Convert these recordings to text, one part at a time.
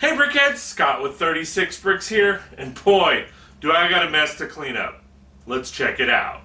Hey Brickheads, Scott with 36 Bricks here, and boy, do I got a mess to clean up. Let's check it out.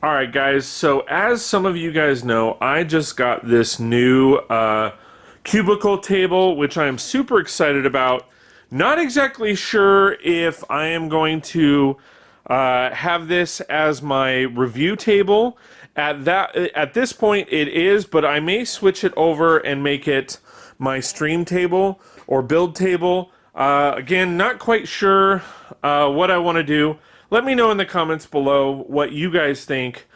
Alright guys, so as some of you guys know, I just got this new cubicle table, which I'm super excited about. Not exactly sure if I am going to have this as my review table. At this point it is, but I may switch it over and make it my stream table or build table. Again, not quite sure what I want to do. Let me know in the comments below what you guys think.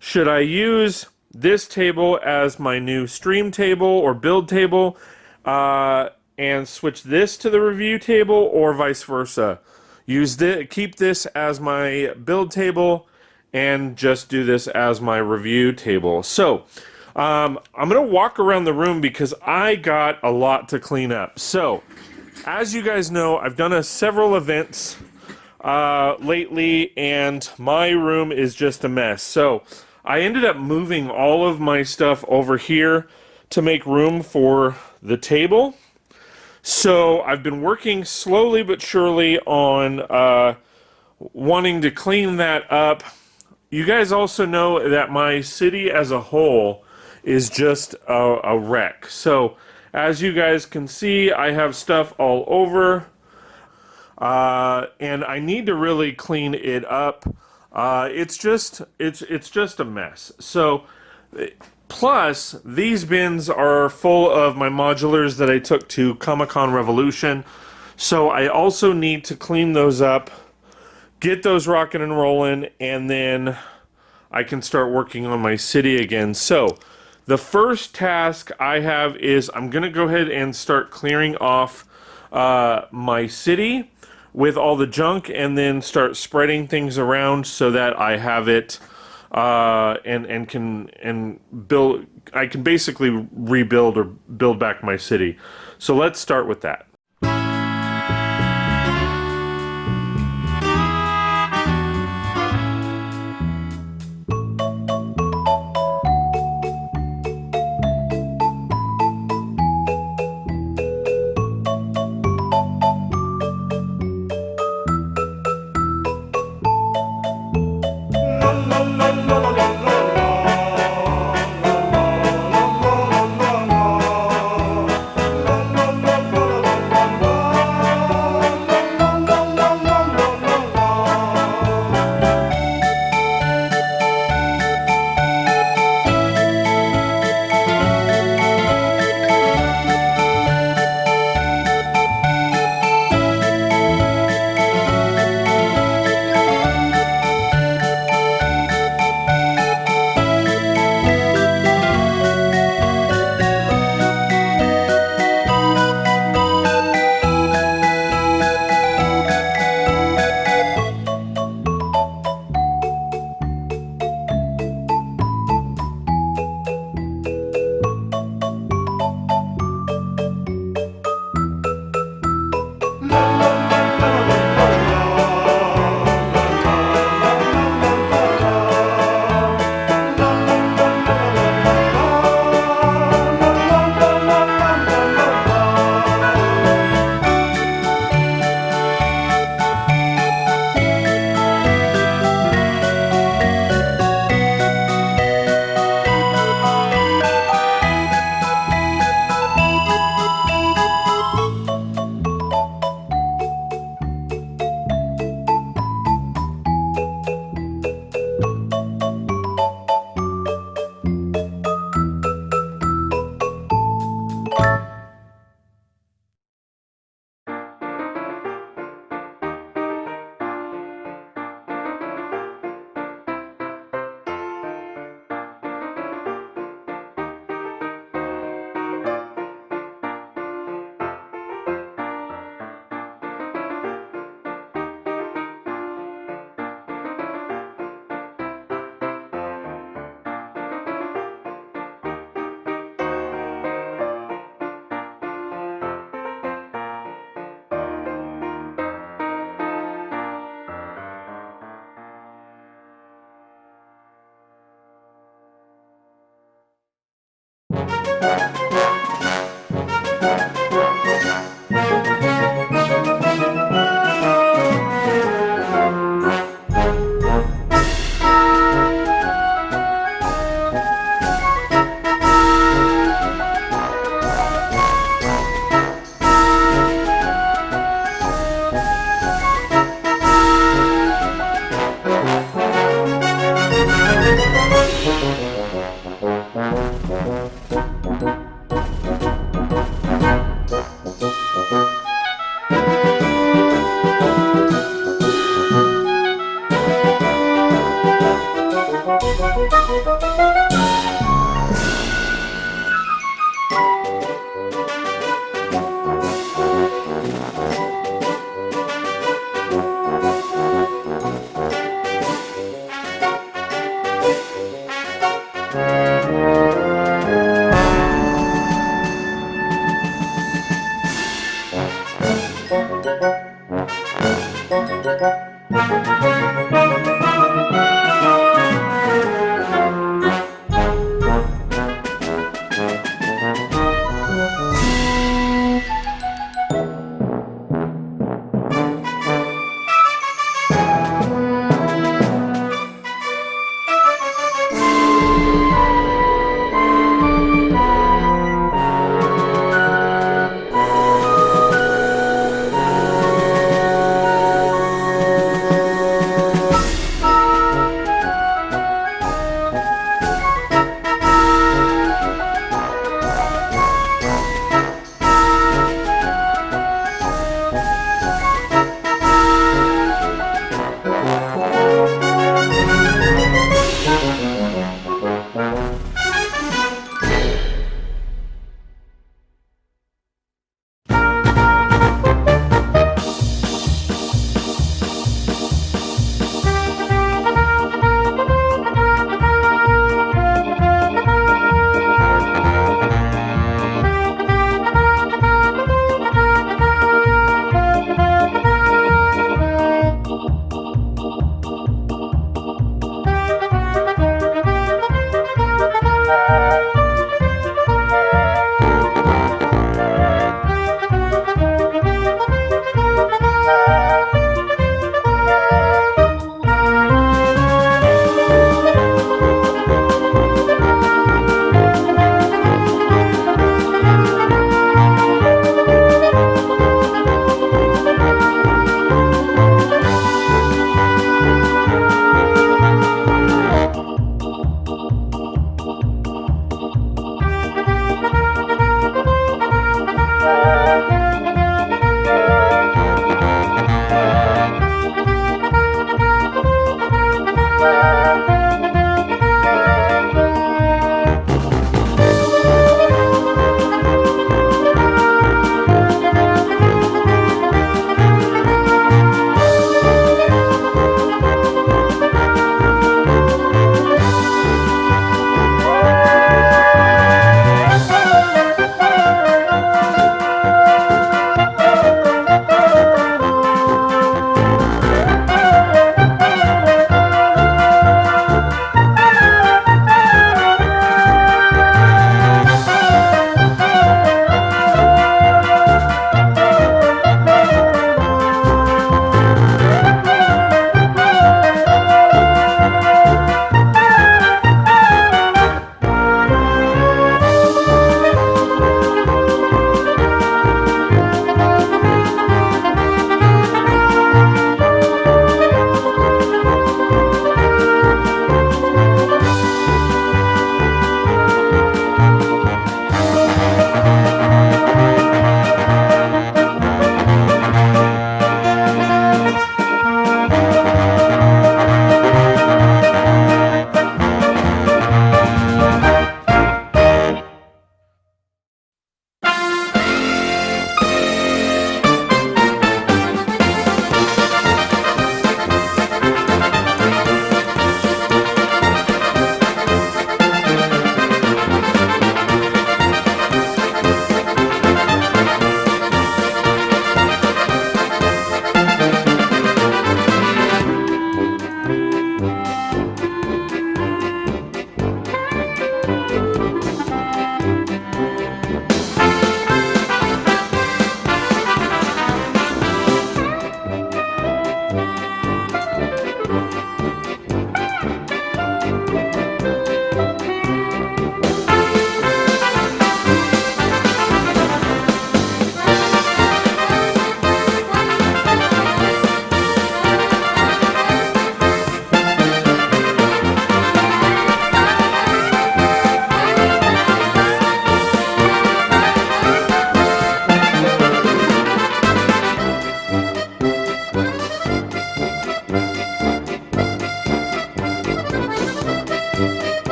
Should I use this table as my new stream table or build table and switch this to the review table, or vice versa? Keep this as my build table and just do this as my review table. So I'm going to walk around the room because I got a lot to clean up. So as you guys know, I've done several events lately, and my room is just a mess. So I ended up moving all of my stuff over here to make room for the table. So I've been working slowly but surely on wanting to clean that up. You guys also know that my city as a whole is just a wreck. So as you guys can see, I have stuff all over. And I need to really clean it up. It's just a mess. So, plus these bins are full of my modulars that I took to Comic-Con Revolution. So I also need to clean those up, get those rocking and rolling, and then I can start working on my city again. So the first task I have is I'm gonna go ahead and start clearing off my city with all the junk, and then start spreading things around so that I have it and can build. I can basically rebuild or build back my city. So let's start with that.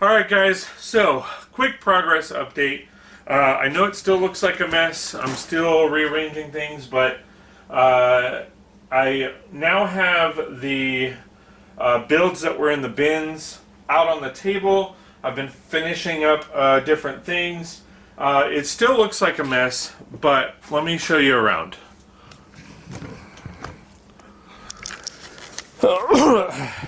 Alright guys, so quick progress update. I know it still looks like a mess. I'm still rearranging things, but I now have the builds that were in the bins out on the table. I've been finishing up different things. It still looks like a mess, but let me show you around.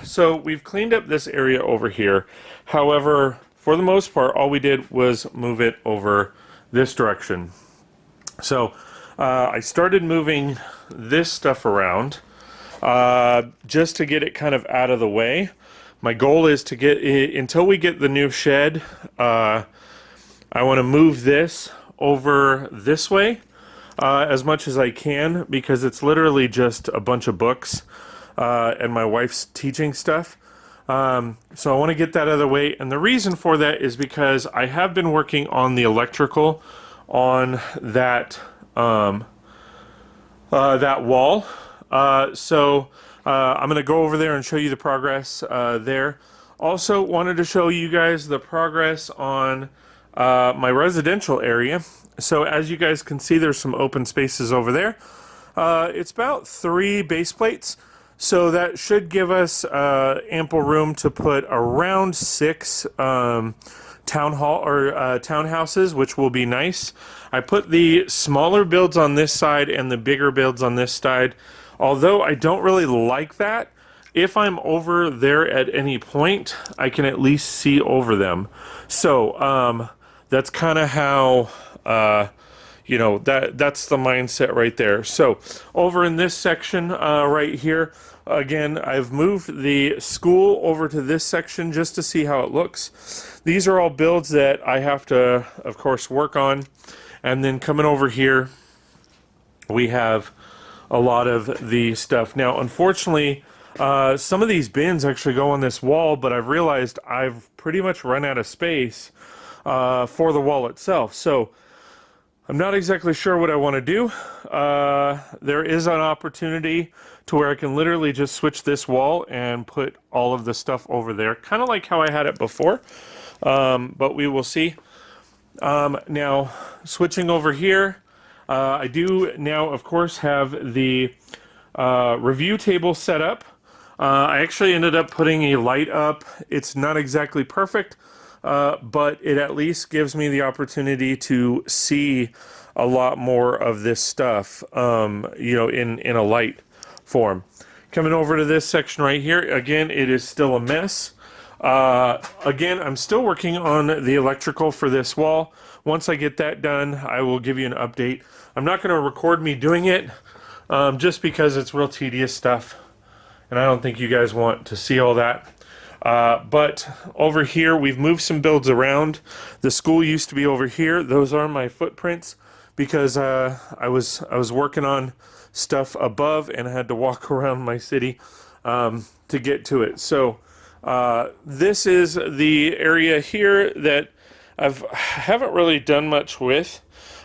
So we've cleaned up this area over here. However, for the most part, all we did was move it over this direction. So I started moving this stuff around just to get it kind of out of the way. My goal is to get until we get the new shed. I want to move this over this way as much as I can, because it's literally just a bunch of books and my wife's teaching stuff. So I want to get that out of the way, and the reason for that is because I have been working on the electrical on that that wall. So I'm going to go over there and show you the progress there. Also wanted to show you guys the progress on my residential area. So as you guys can see, there's some open spaces over there. It's about 3 base plates. So that should give us ample room to put around 6 townhouses, which will be nice. I put the smaller builds on this side and the bigger builds on this side. Although I don't really like that, if I'm over there at any point, I can at least see over them. So that's kind of how you know, that's the mindset right there. So over in this section right here, again, I've moved the school over to this section just to see how it looks. These are all builds that I have to, of course, work on. And then coming over here, we have a lot of the stuff. Now, unfortunately, some of these bins actually go on this wall, but I've realized I've pretty much run out of space for the wall itself. So I'm not exactly sure what I want to do. There is an opportunity to where I can literally just switch this wall and put all of the stuff over there, kind of like how I had it before, but we will see. Now, switching over here, I do now, of course, have the review table set up. I actually ended up putting a light up. It's not exactly perfect, but it at least gives me the opportunity to see a lot more of this stuff, you know, in a light form. Coming over to this section right here, again, it is still a mess. Again, I'm still working on the electrical for this wall. Once I get that done, I will give you an update. I'm not going to record me doing it, just because it's real tedious stuff. and I don't think you guys want to see all that. But over here, we've moved some builds around. The school used to be over here. Those are my footprints because I was working on stuff above and I had to walk around my city to get to it. So this is the area here that haven't really done much with.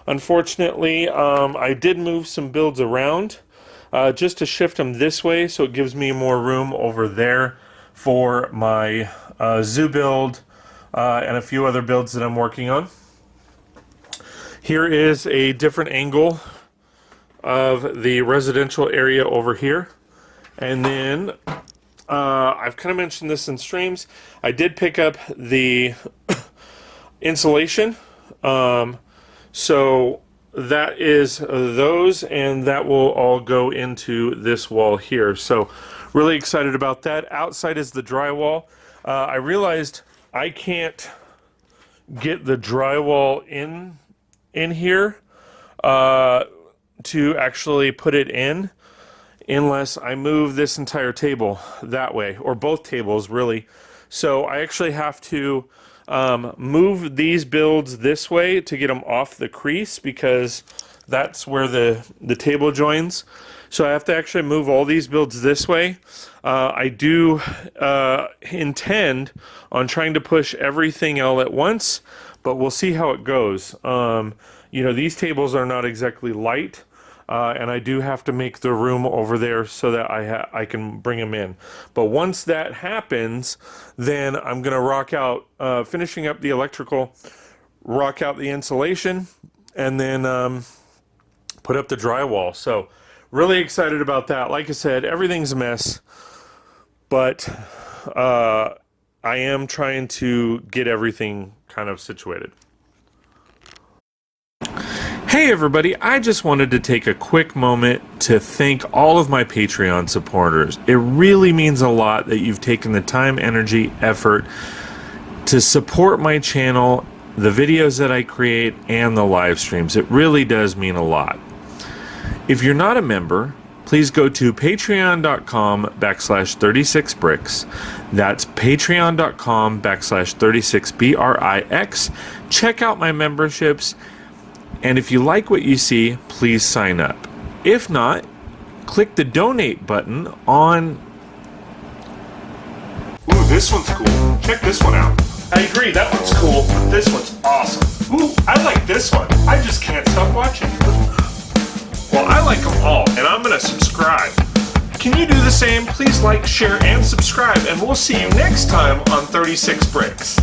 Unfortunately, I did move some builds around just to shift them this way, so it gives me more room over there for my zoo build and a few other builds that I'm working on. Here is a different angle of the residential area over here. And then I've kind of mentioned this in streams. I did pick up the insulation. So that is those, and that will all go into this wall here. So really excited about that. Outside is the drywall. I realized I can't get the drywall in here to actually put it in unless I move this entire table that way, or both tables really. So I actually have to move these builds this way to get them off the crease, because that's where the table joins. So I have to actually move all these builds this way. I do intend on trying to push everything all at once, but we'll see how it goes. You know, these tables are not exactly light, and I do have to make the room over there so that I can bring them in. But once that happens, then I'm going to rock out, finishing up the electrical, rock out the insulation, and then put up the drywall. So really excited about that. Like I said, everything's a mess, but I am trying to get everything kind of situated. Hey everybody, I just wanted to take a quick moment to thank all of my Patreon supporters. It really means a lot that you've taken the time, energy, effort to support my channel, the videos that I create, and the live streams. It really does mean a lot. If you're not a member, please go to patreon.com/36brix. That's patreon.com/36brix. Check out my memberships. And if you like what you see, please sign up. If not, click the donate button on... Ooh, this one's cool. Check this one out. I agree, that one's cool, but this one's awesome. Ooh, I like this one. I just can't stop watching. Well, I like them all, and I'm going to subscribe. Can you do the same? Please like, share, and subscribe, and we'll see you next time on 36 Brix.